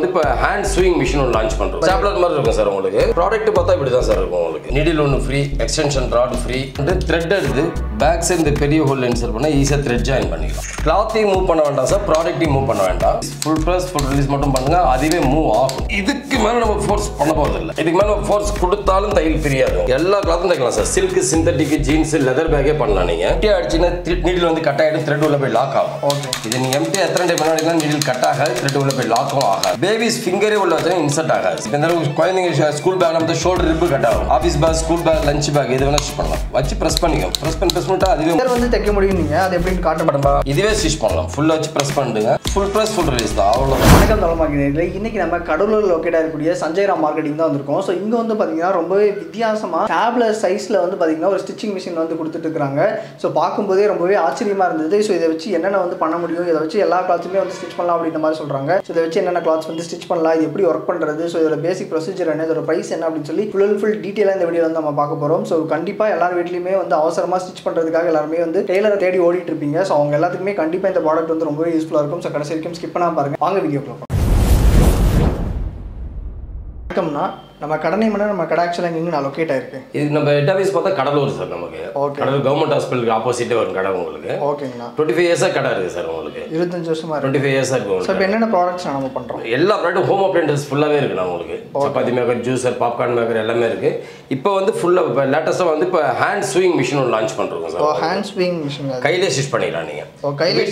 இப்போ hand swing machine ஒன்று launch பண்ணுறோம். ஸ்டாப்லர் மாதிரி இருக்கும் சார் உங்களுக்கு. ப்ராடக்ட் பார்த்தா இப்படி தான் சார் இருக்கும் உங்களுக்கு. நீடில் ஒன்று free, extension rod free, thread எடுத்து பேக் சைடு இந்த பெரிய ஹோல் இன்சர்ட் பண்ணால் ஈஸியாக த்ரெட் ஜாயின் பண்ணிக்கலாம். கிளாத்தையும் மூவ் பண்ண வேண்டாம் சார், ப்ராடக்ட்டையும் மூவ் பண்ண வேண்டாம். ஃபுல் ப்ரெஸ் ஃபுல் ரிலீஸ் மட்டும் பண்ணுங்க, அதுவே மூவ் ஆகும். இதுக்கு மேலே நம்ம ஃபோர்ஸ் பண்ண போகிறதில்லை. இதுக்கு மேலே ஃபோர்ஸ் கொடுத்தாலும் தையல் ஃப்ரீயாக எல்லா கிளாத்தும் தைக்கலாம் sir. Silk, synthetic, jeans, leather பேக்கே பண்ணலாம். நீங்கள் எம்டி அடிச்சுன்னா நீடில் வந்து கட் ஆகிடும், த்ரெட் உள்ள போய் லாக் ஆகும். ஓகே, இது நீங்கள் எம்டி எத்தனை டைம் பண்ணாலும் நீடில் கட் ஆகாது, த்ரெட் உள்ள போய் லாக்கும் ஆகாது. பேபிஸ் ஃபிங்கரே உள்ள வச்சா இன்சர்ட் ஆகாது. இந்த குழந்தைங்க ஸ்கூல் பேக்ல வந்து ஷோல்டர் ரிப்பு கட் ஆகும். Office bag, school bag, lunch bag எது வேணா ஸ்டிச் பண்ணலாம். வச்சு பிரஸ் பண்ணிக்கோ. பிரஸ் பண்ணிட்டா அதுவே வந்து தைக்க முடியும். நீங்க அது எப்படின்னு காட்ட மாட்டேன்பா. இதுவே ஸ்டிச் பண்ணலாம். ஃபுல்லா வச்சு பிரஸ் பண்ணுங்க. ஃபுல் பிரஸ் ஃபுல் ரிலீஸ் தான். அவ்வளவுதான். வணக்கம் தலமாக்கிறீங்களே. இன்னைக்கு நம்ம கடலூர் லொக்கேட் ஆகக்கூடிய சஞ்சய் ராம் மார்க்கெட்டிங் தான் வந்திருக்கோம். ஸோ இங்க வந்து பாத்தீங்கன்னா ரொம்பவே வித்தியாசமா டேப்லர் சைஸ்ல வந்து பாத்தீங்கன்னா ஒரு ஸ்டிச்சிங் மிஷின் வந்து கொடுத்துட்டு இருக்காங்க. ஸோ பார்க்கும்போதே ரொம்பவே ஆச்சரியமா இருந்தது. ஸோ இதை வச்சு என்னென்ன வந்து பண்ண முடியும், இதை வச்சு எல்லா கிளாத்துமே வந்து ஸ்டிச் பண்ணலாம் அப்படின்ற மாதிரி சொல்றாங்க. ஸோ இதை வச்சு என்னென்ன கிளாத்ஸ் வந்து ஸ்டிச் பண்ணலாம், இது எப்படி ஒர்க் பண்றது, ஸோ இதோட பேசிக் ப்ரொசீஜர் என்ன, இதோட பிரைஸ் என்ன அப்படின்னு சொல்லி ஃபுல் டீட்டெயிலாக இந்த வீடியோ வந்து நம்ம பார்க்க போறோம். ஸோ கண்டிப்பா எல்லார் வீட்லையுமே வந்து அவசரமா ஸ்டிச் பண்றதுக்காக எல்லாருமே வந்து டெய்லரை தேடி ஓடிட்டு இருப்பீங்க. ஸோ அவங்க எல்லாத்துக்குமே கண்டிப்பா இந்த ப்ராடக்ட் வந்து ரொம்பவே யூஸ்ஃபுல்லா இருக்கும். ஸோ கடைசி வரைக்கும் ஸ்கிப் பண்ணாம பாருங்க. வாங்க வீடியோக்குள்ள போகலாம். வணக்கம்னா நம்ம கடனை மணி நம்ம கடை ஆக்சுவலாக எங்கே நான் லொக்கேட் ஆயிருக்கு. இது நம்ம ஹெட் ஆஃபீஸ் பார்த்தா கடலூர் சார். நமக்கு கடலூர் கவர்மெண்ட் ஹாஸ்பிட்டலுக்கு ஆப்போசிட்டே வரும் கடை உங்களுக்கு. ஓகேங்களா. 25 இயர்ஸாக கடை இருக்குது சார் உங்களுக்கு. 25 வருஷமா 25 இயர்ஸாக இருக்கும். ஸோ இப்போ என்னென்ன ப்ராடக்ட்ஸ் நம்ம பண்ணுறோம்? எல்லா ப்ராடக்ட்டும் ஹோம் அப்ளையன்சஸ் ஃபுல்லாகவே இருக்குது உங்களுக்கு. Chapati maker, juicer, popcorn maker எல்லாமே இருக்குது. இப்போ வந்து ஃபுல்லாக இப்போ லேட்டஸ்ட்டாக வந்து இப்போ ஹேண்ட் ஸ்விங் மிஷின் ஒன்று லான்ச் பண்ணுறோம் சார். ஹேண்ட் ஸ்விங் மிஷின் கையிலே ஸ்டிச் பண்ணிக்கலாம் நீங்கள். கையிலே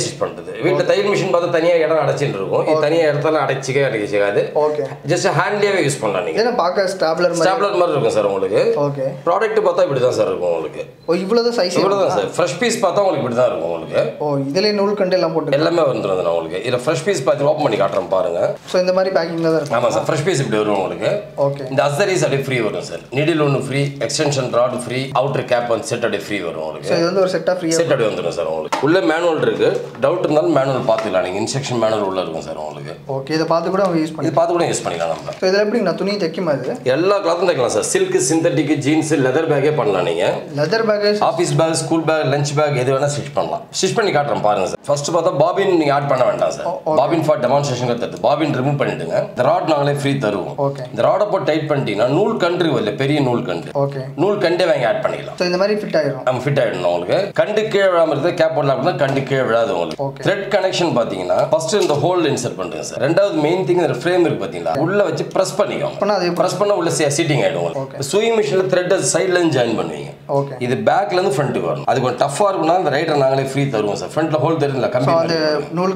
ஸ்டிச் பண்ணுறது. வீட்டில் தையல் மிஷின் பார்த்தா தனியாக இடம் அடைச்சிட்டு இருக்கும். இது தனியாக இடத்துல அடைச்சிக்காது. ஓகே, ஜஸ்ட் ஹேண்ட்லேயே யூஸ் பண்ணலாம் நீங்கள். இதை பார்க்க ஸ்டாப்லர் மாதிரி இருக்கும் சார் உங்களுக்கு. ஓகே, ப்ராடக்ட் பார்த்தா இப்படி தான் சார் இருக்கும் உங்களுக்கு. ஓ இவ்வளவுதான் சைஸ். இவ்வளவுதான் சார். ஃப்ரெஷ் பீஸ் பார்த்தா உங்களுக்கு இப்படி தான் இருக்கும் உங்களுக்கு. ஓ இதுல நூல் கண்டு எல்லாம் போட்டு எல்லாமே வந்துரும் உங்களுக்கு. இதுல ஃப்ரெஷ் பீஸ் பார்த்து ஓபன் பண்ணி காட்டுறேன் பாருங்க. சோ இந்த மாதிரி பேக்கிங்ல தான் இருக்கும். ஆமா சார், ஃப்ரெஷ் பீஸ் இப்படி வரும் உங்களுக்கு. ஓகே, இந்த அக்சசரிஸ் அப்படியே ஃப்ரீ வரும் சார். நீடில் ஒன்று free, extension rod free, outer cap வந்து செட் அப்படியே ஃப்ரீ வரும் உங்களுக்கு. சோ இது வந்து ஒரு செட்டா ஃப்ரீயா செட் அப்படியே வந்துரும் சார் உங்களுக்கு. உள்ள மேனுவல் இருக்கு. டவுட் இருந்தாலும் மேனுவல் பார்த்துக்கலாம் நீங்க. இன்ஸ்ட்ரக்ஷன் மேனுவல் உள்ள இருக்கும் சார் உங்களுக்கு. ஓகே, இத பார்த்து கூட யூஸ் பண்ணி. இது பார்த்து கூட யூஸ் பண்ணிக்கலாம் நம்ம. சோ இதல எப்படி நான் துணி தைக்குமா? இது எல்லா கிளாத்தும் தைக்கலாம் sir. Silk, synthetic, jeans, leather பேக்கே பண்ணலாம் நீங்க. Leather bag, office bag, school bag, lunch bag எது வேணா ஸ்டிச் பண்ணலாம். ஸ்டிச் பண்ணி காட்டுறேன் பாருங்க சார். ஃபர்ஸ்ட் பார்த்தா பாபின் நீங்க ஆட் பண்ண வேண்டாம் சார். பாபின் ஃபார் டெமான்ஸ்ட்ரேஷன் தருது. பாபின் ரிமூவ் பண்ணிடுங்க. இந்த ராட் நாங்களே ஃப்ரீ தருவோம். ஓகே, இந்த ராட போட்டு டைட் பண்ணிட்டீங்கன்னா நூல் கண்டு இல்ல பெரிய நூல் கண்டு. ஓகே, நூல் கண்டே வாங்கி ஆட் பண்ணிக்கலாம். சோ இந்த மாதிரி ஃபிட் ஆயிடும். நம்ம ஃபிட் ஆயிடும் உங்களுக்கு. கண்டு கீழே விழாம இருந்து கேப் போடலாம் அப்படின்னா கண்டு கீழே விழாது உங்களுக்கு. த்ரெட் கனெக்ஷன் பாத்தீங்கன்னா ஃபர்ஸ்ட் இந்த ஹோல் இன்சர்ட் பண்ணுங்க சார். ரெண்டாவது மெயின் திங் இந்த ஃப்ரேம் இருக்கு பாத்தீங்களா, உள்ள வச்சு பிரஸ் பண்ணிக்கோங்க. பிரஸ் பண்ணா உள்ள சீட்டிங் ஆயிடும் உங்களுக்கு. ஸ்விங் மிஷின்ல த்ரெட் சைடுல இருந்து ஜாயின் பண்ணுவீங்க. ஓகே, இது பேக்ல இருந்து ஃப்ரண்ட்டுக்கு வரணும். அது கொஞ்சம் டஃப்பா இருக்கும்னா அந்த ரைட்டர் நாங்களே ஃப்ரீ தருவோம் சார். ஃப்ரண்ட்ல ஹோல் தெரியுதுல, கம்பி அது நூல்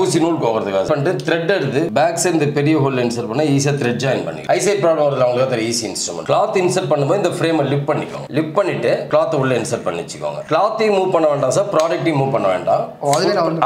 ஊசி நூல் கோக்கிறதுக்காக பண்ணிட்டு த்ரெட் எடுத்து பேக் சைடு இந்த பெரிய ஹோல் இன்சர்ட் பண்ணா ஈஸியா த்ரெட் ஜாயின் பண்ணி ஐசைட் ப்ராப்ளம் வருது அவங்களுக்கு தெரியும். Easy instrument. கிளாத் இன்சர்ட் பண்ணும்போது இந்த ஃப்ரேமை லிப் பண்ணிக்கோங்க. லிப் பண்ணிட்டு கிளாத் உள்ள இன்சர்ட் பண்ணி வச்சுக்கோங்க. கிளாத்தையும் மூவ் பண்ண வேண்டாம் சார், ப்ராடக்ட்டையும் மூவ் பண்ண வேண்டாம்.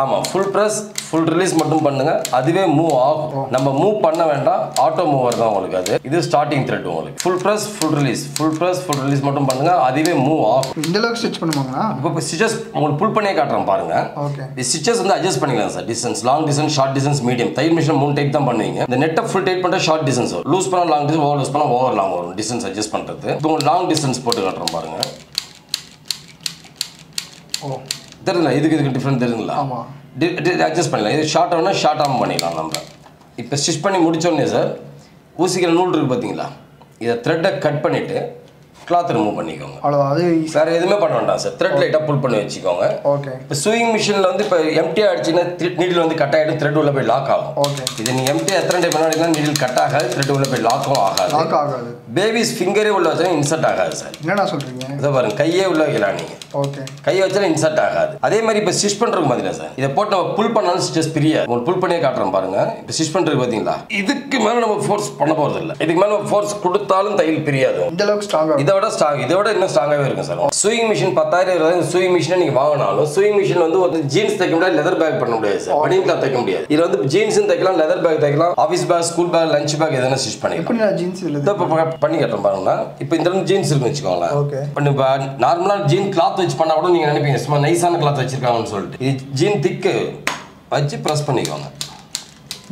ஆமா, ஃபுல் பிரஸ் ஃபுல் ரிலீஸ் மட்டும் பண்ணுங்க, அதுவே மூவ் ஆகும். நம்ம மூவ் பண்ண வேண்டாம், ஆட்டோ மூவர் தான் உங்களுக்கு. அது இது ஸ்டார்டிங் த்ரெட் உங்களுக்கு. Full press full release, full press full release மட்டும் பண்ணுங்க, அதுவே மூவ் ஆகும். இந்த அளவுக்கு ஸ்டிச் பண்ணுவாங்களா? இப்போ ஸ்டிச்சஸ் உங்களுக்கு புல் பண்ணியே காட்டுறேன் பாருங்க. ஓகே, இந்த ஸ்டிச்சஸ் வந்து அட்ஜஸ்ட் பண்ணிக்கலாம் sir. Distance long distance, short distance, medium. தையல் மிஷின் 3 டைப் தான் பண்ணுவீங்க. இந்த நெட்டை ஃபுல் டைட் பண்ணா ஷார்ட் டிஸ்டன்ஸ் வரும். லூஸ் பண்ணா லாங் டிஸ்டன்ஸ், ஓவர் லூஸ் பண்ணா ஓவர் லாங் வரும். டிஸ்டன்ஸ் அட்ஜஸ்ட் பண்றது. இப்போ லாங் டிஸ்டன்ஸ் போட்டு காட்டுறேன் பாருங்க. ஓ தெரியுங்களா? இதுக்கு டிஃபரெண்ட் தெரியுங்களா? ஆமா, அட்ஜஸ்ட் பண்ணலாம். இது ஷார்ட் ஆகுனா ஷார்ட் ஆகும் பண்ணிடலாம் நம்ம. இப்போ ஸ்டிச் பண்ணி முடிச்சோடனே சார் ஊசிக்கிற நூல் இருக்குது பார்த்தீங்களா, இதை த்ரெட்டை கட் பண்ணிவிட்டு கிளாத் ரிமூவ் பண்ணிக்கோங்க. அவ்வளோதான். அது வேறு எதுவுமே பண்ண வேண்டாம் சார். த்ரெட் லைட்டாக புல் பண்ணி வச்சுக்கோங்க. ஓகே, இப்போ ஸ்விங் மிஷினில் வந்து இப்போ எம்டியாக அடிச்சுன்னா நீடில் வந்து கட் ஆகிடும், த்ரெட் உள்ள போய் லாக் ஆகும். ஓகே, இது நீங்கள் எம்டியாக எத்தனை டைம் பண்ணாலும் நீடில் கட் ஆகாது, த்ரெட் உள்ள போய் லாக்கும் ஆகாது. லாக் ஆகாது. பேபிஸ் ஃபிங்கரே உள்ள வச்சா இன்சர்ட் ஆகாது சார். என்னடா சொல்கிறீங்க? இதை பாருங்க, கையே உள்ள வைக்கலாம் நீங்கள். ஓகே, கையை வச்சாலும் இன்சர்ட் ஆகாது. அதே மாதிரி இப்போ ஸ்டிச் பண்ணுறதுக்கு பார்த்தீங்கன்னா சார், இதை போட்டு நம்ம புல் பண்ணாலும் ஸ்டிச்சஸ் பிரியா. உங்களுக்கு புல் பண்ணியே காட்டுறோம் பாருங்க. இப்போ ஸ்டிச் பண்ணுறதுக்கு பார்த்தீங்களா, இதுக்கு மேலே நம்ம ஃபோர்ஸ் பண்ண போகிறது இல்லை. இதுக்கு மேலே ஃபோர்ஸ் கொடுத்தாலும் தையல் பிரியாது. இந்த அளவுக்கு ஸ்ட்ராங். இதை விட ஸ்ட்ராங், இதை விட இன்னும் ஸ்ட்ராங்காகவே இருக்கும் சார். ஸ்விங் மிஷின் 10,000 ஸ்விங் மிஷினை நீங்கள் வாங்கினாலும் ஸ்விங் மிஷின் வந்து ஒரு ஜீன்ஸ் தைக்க முடியாது, லெதர் பேக் பண்ண முடியாது சார். பனியன் கிளாத் தைக்க முடியாது. இது வந்து ஜீன்ஸும் தைக்கலாம், லெதர் பேக் தைக்கலாம், office bag, school bag, lunch bag எதனா ஸ்டிச் பண்ணிக்கலாம். ஜீன்ஸ் பண்ணி கட்டுறோம் பாருங்கன்னா. இப்போ இந்த ஜீன்ஸ் இருக்குன்னு வச்சுக்கோங்களேன். ஓகே, இப்போ நார்மலாக ஜீன் கிளாத் வச்சு பண்ணால் கூட நீங்கள் நினைப்பீங்க சும்மா நைஸான கிளாத் வச்சிருக்காங்கன்னு சொல்லிட்டு. இது ஜீன் திக்கு வச்சு ப்ரெஸ் பண்ணிக்கோங்க.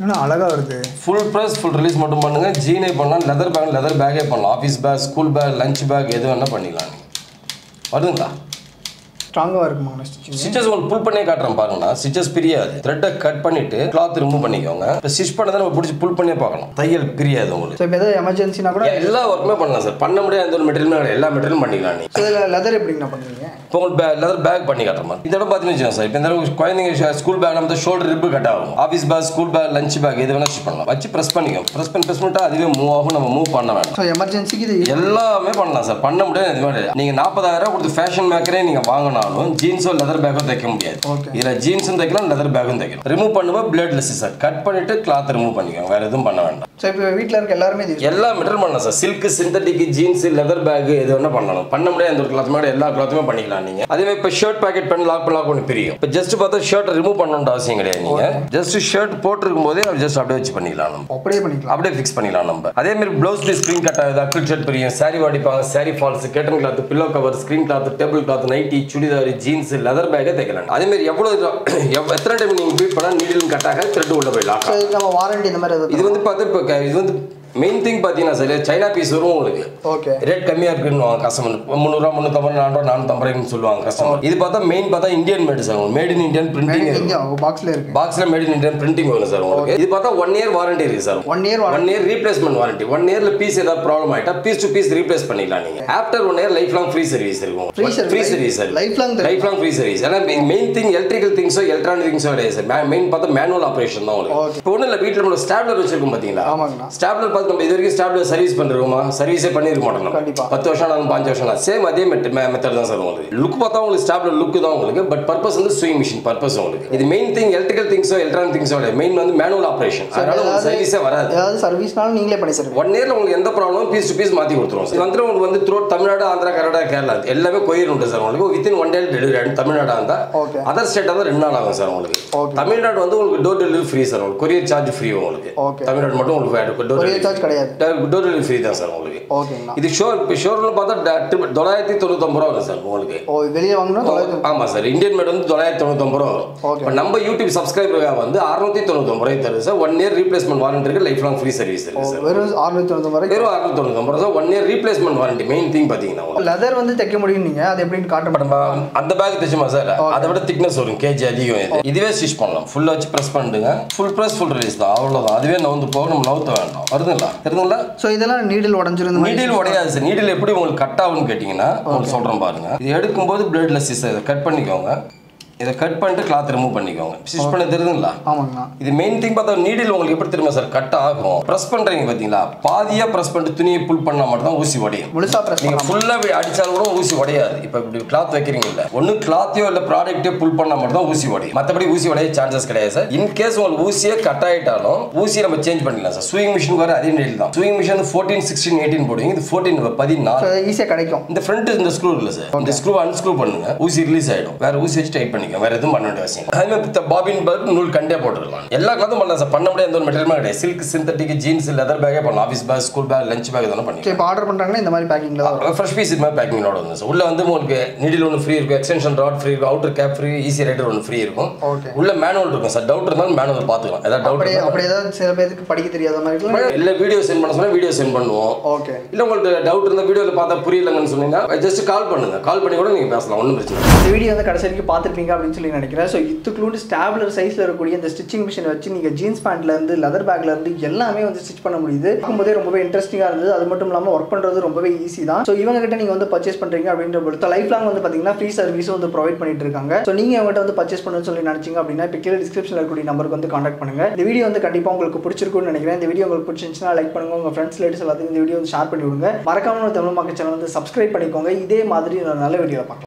இன்னும் அழகா வருது. ஃபுல் பிரஸ் ஃபுல் ரிலீஸ் மட்டும் பண்ணுங்க. ஜீனே பண்ணலாம், லெதர் பேக்கே பண்ணலாம். Office bag, school bag, lunch bag எது வேணா பண்ணிக்கலாம். வருதுங்களா? ஸ்ட்ராங்கா இருக்குமா ஸ்டிச்சிங்? ஸ்டிச்சஸ் உங்களுக்கு புல் பண்ணி காட்டுறேன் பாருங்க. ஸ்டிச்சஸ் பிரியாது. த்ரெட்டை கட் பண்ணிட்டு கிளாத் ரிமூவ் பண்ணிக்கோங்க. இப்போ ஸ்டிச் பண்ணதை நம்ம பிடிச்சி புல் பண்ணி பார்க்கலாம். தையல் பிரியாது உங்களுக்கு. ஸோ இப்போ ஏதாவது எமர்ஜென்சினா கூட எல்லா ஒர்க்குமே பண்ணலாம் சார். பண்ண முடியாது எந்த ஒரு மெட்டீரியல் எல்லா மெட்டீரியலும் பண்ணிக்கலாம். நீ ஸோ இதில் லெதர் எப்படிங்க பண்ணுவீங்க? இப்போ உங்களுக்கு லெதர் பேக் பண்ணி காட்டுறேன் மாதிரி. இதோட பார்த்தீங்கன்னா சார் இப்போ இந்த குழந்தைங்க ஸ்கூல் பேக் நம்ம ஷோல்டர் ரிப்பு கட் ஆகும். Office bag, school bag, lunch bag இது வேணா ஸ்டிச் பண்ணலாம். வச்சு ப்ரெஸ் பண்ணிக்கோ. ப்ரெஸ் பண்ணிட்டா அதுவே மூவ் ஆகும். நம்ம மூவ் பண்ண வேண்டாம். ஸோ எமர்ஜென்சிக்கு இது எல்லாமே பண்ணலாம் சார். பண்ண முடியாது இது மாதிரி. நீங்கள் 40,000 கொடுத்து ஃபேஷன் மேக்கரே நீங்கள் வாங்கினாலும் ஜீன்ஸோ லெதர் பேக்கோ தைக்க முடியாது. இதில் ஜீன்ஸும் தைக்கலாம், லெதர் பேக்கும் தைக்கலாம். ரிமூவ் பண்ணும்போது பிளேட்லெஸ் சார். கட் பண்ணிட்டு கிளாத் ரிமூவ் பண்ணிக்கோங்க. வேற எதுவும் பண்ண வேண்டாம். ஸோ இப்போ வீட்டில் இருக்க எல்லாருமே எல்லா மெட்டீரியல் பண்ணலாம் sir. Silk, synthetic, jeans, leather bag இது வேணா பண்ணலாம். பண்ண முடியாது எந்த ஒரு கிளாத் மாதிரி எல்லா கிளாத்துமே பண்ணிக்கலாம். நீங்க அதே மாதிரி இப்போ ஷர்ட் பாக்கெட் பண்ணி லாக் பண்ணி பிரியும். இப்போ ஜஸ்ட் பார்த்தா ஷர்ட் ரிமூவ் பண்ணணும்னு அவசியம் கிடையாது. நீங்க ஜஸ்ட் ஷர்ட் போட்டுருக்கும் போதே ஜஸ்ட் அப்படியே வச்சு பண்ணிக்கலாம். நம்ம அப்படியே பண்ணிக்கலாம், அப்படியே ஃபிக்ஸ் பண்ணிக்கலாம். நம்ம அதே மாதிரி ப்ளவுஸ் பீஸ் ஸ்க்ரீன் கட் ஆகுது, அக்கிள் ஷர்ட் பிரியும், சாரி வாடிப்பாங்க, sari falls, cotton cloth, pillow cover, screen cloth, table cloth, nighty, churidar, jeans, leather பேக்கே தைக்கலாம். அதே மாதிரி எத்தனை டைம் நீங்க பீட் பண்ணா நீடில் கட் ஆக த்ரெட் உள்ள போயிடலாம். நம்ம வாரண்டி இந்த மாதிரி இது வந்து பார்த்து இப்போ இது வந்து மெயின் திங் பார்த்தீங்கன்னா சார் சைனா பீஸ் வரும் உங்களுக்கு. ஓகே ரேட் கம்மியாக இருக்குன்னு கஸ்டமர் 300, 350, 400, 450 சொல்லுவாங்க கஸ்டமர். இது பார்த்தா மெயின் பார்த்தா Indian mat sir. Made in Indian printing பாக்ஸ்ல இருக்கு. பாக்ஸ்ல மேட் இன் இந்தியன் பிரிண்டிங் வரும் சார் உங்களுக்கு. இது பார்த்தா 1 இயர் வாரண்டி இருக்கு சார். 1 year replacement warranty. 1 இயர்ல பீஸ் ஏதாவது ப்ராப்ளம் ஆயிட்டா பீஸ் டு பீஸ் ரீப்ளேஸ் பண்ணிக்கலாம். நீங்க after 1 year life long free service இருக்கும். Free service sir. Life long free service. ஏன்னா மெயின் திங் எலக்ட்ரிக்கல் திங்ஸோ எலக்ட்ரானிக் திங்ஸோ கிடையாது சார். மெயின் பார்த்தா மேனுவல் ஆபரேஷன் தான் உங்களுக்கு. இப்போ ஒன்றும் இல்லை, வீட்டில் நம்ம ஸ்டாப்லர் வச்சிருக்கோம் பார்த்தீங்களா? ஸ்டாப்லர் பார்த்து நம்ம இது வரைக்கும் ஸ்டாப்லர் சர்வீஸ் பண்ணிருக்கோமா? சர்வீஸே பண்ணிருக்க மாட்டோம். 10 வருஷம் ஆனாலும் 5 வருஷம் ஆனாலும் சேம் அதே மெத்தட் தான் சார் உங்களுக்கு. லுக் பார்த்தா உங்களுக்கு ஸ்டாப்லர் லுக் தான் உங்களுக்கு. பட் பர்பஸ் வந்து ஸ்விங் மிஷின் பர்பஸ் உங்களுக்கு. இது மெயின் திங் எலக்ட்ரிக்கல் திங்ஸோ எலக்ட்ரானிக் திங்ஸோ மெயின் வந்து மேனுவல் ஆபரேஷன். அதனால உங்களுக்கு சர்வீஸே வராது. ஏதாவது சர்வீஸ்னாலும் நீங்களே பண்ணி சார். 1 இயர்ல உங்களுக்கு எந்த ப்ராப்ளமும் பீஸ் டு பீஸ் மாற்றி கொடுத்துருவோம். இது வந்து உங்களுக்கு வந்து த்ரூ தமிழ்நாடு, ஆந்திரா, கர்நாடகா, கேரளா எல்லாமே கொரியர் உண்டு சார் உங்களுக்கு. Within 1 day delivery. தமிழ்நாடு இருந்தா அதர் ஸ்டேட் தான் 2 நாள் ஆகும் சார் உங்களுக்கு. தமிழ்நாடு வந்து உங்களுக்கு டோர் டெலிவரி ஃப்ரீ சார். உங்களுக்கு கொரியர் சார்ஜ் ஃப்ரீ உங்களுக்கு. தமிழ்நாடு மட்டும் உங்களுக்கு டோர் சார்ஜ் கிடையாது. டோர் டெலிவரி ஃப்ரீ தான் சார் உங்களுக்கு. இது ஷோரூம்ல பார்த்தா 995 ரூபா வரும் சார் உங்களுக்கு. வெளியே வாங்கினா ஆமா சார். இந்தியன் மேட் வந்து 995 ரூபா வரும். இப்போ நம்ம யூடியூப் சப்ஸ்கிரைபருக்காக வந்து 699 ரூபாய் தருது சார். 1 இயர் ரீப்ளேஸ்மெண்ட் வாரண்டி இருக்கு. லைஃப் லாங் ஃப்ரீ சர்வீஸ் இருக்கு சார். வெறும் 699 வெறும் 699 ரூபா. 1 year replacement warranty. Main thing பாத்தீங்கன்னா லெதர் வந்து தைக்க முடியும். நீங்க அது எப்படின்னு காட்ட மாட்டோமா? அந்த பேக் தைச்சுமா சார்? அதை விட திக்னஸ் வரும், கேஜி அதிகம். இதுவே ஸ்டிச் பண்ணலாம். ஃபுல்லா வச்சு பிரஸ் பண்ணிடுங்க. ஃபுல் பிரஸ் ஃபுல் ரிலீஸ் தான், அவ்வளவுதான். அதுவே நவுந்து போக நம்ம நவுத்த வேண்டாம். வருதுங்களா? தெரியுதுங்களா? ஸோ இதெல்லாம் நீடில் உடஞ்சிருந்து. நீடில் உடையாது சார். நீடில் எப்படி உங்களுக்கு கட் ஆகும்னு கேட்டிங்கன்னா உங்களுக்கு சொல்கிறேன் பாருங்க. இது எடுக்கும்போது பிளேட்லெஸ் இதை கட் பண்ணிக்கோங்க. இதை கட் பண்ணிட்டு கிளாத் ரிமூவ் பண்ணிக்கோங்க. ஸ்டிச் பண்ண தெரியுதுங்களா? ஆமாங்கண்ணா. இது மெயின் திங் பார்த்தா நீடில் உங்களுக்கு எப்படி தெரியுமா சார் கட் ஆகும்? ப்ரெஸ் பண்ணுறீங்க பார்த்தீங்களா? பாதியாக ப்ரெஸ் பண்ணிட்டு துணியை புல் பண்ணால் மட்டும் தான் ஊசி உடையும். முழுசாக ப்ரெஸ் நீங்கள் ஃபுல்லாக அடித்தாலும் கூட ஊசி உடையாது. இப்போ இப்படி கிளாத் வைக்கிறீங்கல்ல, ஒன்று கிளாத்தையோ இல்லை ப்ராடக்ட்டோ புல் பண்ணால் மட்டும் தான் ஊசி உடையும். மற்றபடி ஊசி உடைய சான்சஸ் கிடையாது சார். இன்கேஸ் உங்களுக்கு ஊசியே கட் ஆகிட்டாலும் ஊசியை நம்ம சேஞ்ச் பண்ணிக்கலாம் சார். ஸ்விங் மிஷின் வர அதே நீடில் தான். ஸ்விங் மிஷின் 14, 16, 18 போடுவீங்க. இது 14, 14 ஈஸியாக கிடைக்கும். இந்த ஃப்ரண்ட் இந்த ஸ்க்ரூ இல்லை சார். இந்த ஸ்க்ரூ அன்ஸ்க்ரூ பண்ணுங்க, ஊசி ரிலீஸ் ஆகிடும். வேற ஊசி வச்சு டைட் பண்ணிக்க. வேற எதுவும் பண்ண வேண்டிய பாபின் நூல் கண்டே போட்டுக்கலாம். எல்லா கிளாத்தும் பண்ணலாம் சார். பண்ண முடியாது எந்த ஒரு மெட்டீரியல் கிடையாது. சில்க், சிந்தட்டிக், ஜீன்ஸ், லெதர் பேக்கே பண்ணலாம். Office bag, school bag, lunch bag இதெல்லாம் பண்ணி. இப்போ ஆர்டர் பண்ணுறாங்கன்னா இந்த மாதிரி பேக்கிங்ல ஃப்ரெஷ் பீஸ் இது மாதிரி பேக்கிங்கோட வந்து சார். உள்ள வந்து உங்களுக்கு நீடில் ஒன்று ஃப்ரீ இருக்கும், எக்ஸ்டென்ஷன் ராட் ஃப்ரீ இருக்கும், outer cap free, easy rider ஒன்று ஃப்ரீ இருக்கும். உள்ள மேனுவல் இருக்கும் சார். டவுட் இருந்தாலும் மேனுவல் பார்த்துக்கலாம். ஏதாவது டவுட் அப்படி ஏதாவது சில பேருக்கு படிக்க தெரியாத மாதிரி இல்லை வீடியோ சென்ட் பண்ண சொன்னால் வீடியோ சென்ட் பண்ணுவோம். ஓகே. இல்லை உங்களுக்கு டவுட் இருந்தால் வீடியோவில் பார்த்தா புரியலங்கன்னு சொன்னீங்கன்னா ஜஸ்ட் கால் பண்ணுங்க. கால் பண்ணி கூட நீங்கள் பேசலாம். ஒன்றும் பிரச்சனை இல்லை. இந்த வீடியோ வந்து கடைசி வரைக்கும் பார்த்துருப்பீங்க அப்படின்னு சொல்லி நினைக்கிறேன். ஸோ இதுக்குள்ளூண்டு ஸ்டாப்லர் சைஸில் இருக்கக்கூடிய இந்த ஸ்டிச்சிங் மிஷினை வச்சு நீங்கள் ஜீன்ஸ் பேண்ட்லேருந்து லெதர் பேக்லேருந்து எல்லாமே வந்து ஸ்டிச் பண்ண முடியுது. பார்க்கும்போதே ரொம்பவே இன்ட்ரெஸ்டிங்காக இருந்தது. அது மட்டும் இல்லாமல் ஒர்க் பண்ணுறது ரொம்பவே ஈஸி தான். ஸோ இவங்க கிட்ட நீங்கள் வந்து பர்ச்சேஸ் பண்ணுறீங்க அப்படின்ற பொறுத்த லைஃப் லாங் வந்து பார்த்தீங்கன்னா ஃப்ரீ சர்வீஸும் வந்து ப்ரொவைட் பண்ணிட்டு இருக்காங்க. ஸோ நீங்கள் அவங்ககிட்ட வந்து பர்ச்சேஸ் பண்ணணும்னு சொல்லி நினச்சிங்க அப்படின்னா இப்போ கீழே டிஸ்கிரிப்ஷனில் இருக்கக்கூடிய நம்பருக்கு வந்து கான்டாக்ட் பண்ணுங்க. இந்த வீடியோ வந்து கண்டிப்பாக உங்களுக்கு பிடிச்சிருக்கும்னு நினைக்கிறேன். இந்த வீடியோ உங்களுக்கு பிடிச்சிருந்துச்சுன்னா லைக் பண்ணுங்க. உங்கள் ஃப்ரெண்ட்ஸ் லேட்டஸ் எல்லாத்தையும் இந்த வீடியோ வந்து ஷேர் பண்ணி விடுங்க. மறக்காம ஒரு தமிழ் மக்கள் சேனல் வந்து சப்ஸ்கிரைப் பண்ணிக்கோங்க. இதே மாதிரி ஒரு நல்ல வீடியோ பார்க்கலாம்.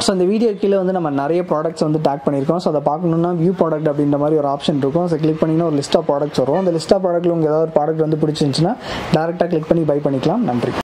ஸோ இந்த வீடியோ கீழே வந்து நம்ம நிறைய ப்ராடக்ட்ஸ் வந்து டேக் பண்ணியிருக்கோம். ஸோ அதை பார்க்கணுன்னா வியூ ப்ராடக்ட் அப்படின்ற மாதிரி ஒரு ஆப்ஷன் இருக்கும். ஸோ கிளிக் பண்ணிங்கன்னா ஒரு லிஸ்ட் ஆஃப் ப்ராடக்ட்ஸ் வரும். அந்த லிஸ்ட் ஆஃப் ப்ராடக்ட்டில் உங்களுக்கு ஏதாவது ப்ராடக்ட் வந்து பிடிச்சிருந்துச்சுன்னா டேரெக்டாக கிளிக் பண்ணி பை பண்ணிக்கலாம். நன்றி.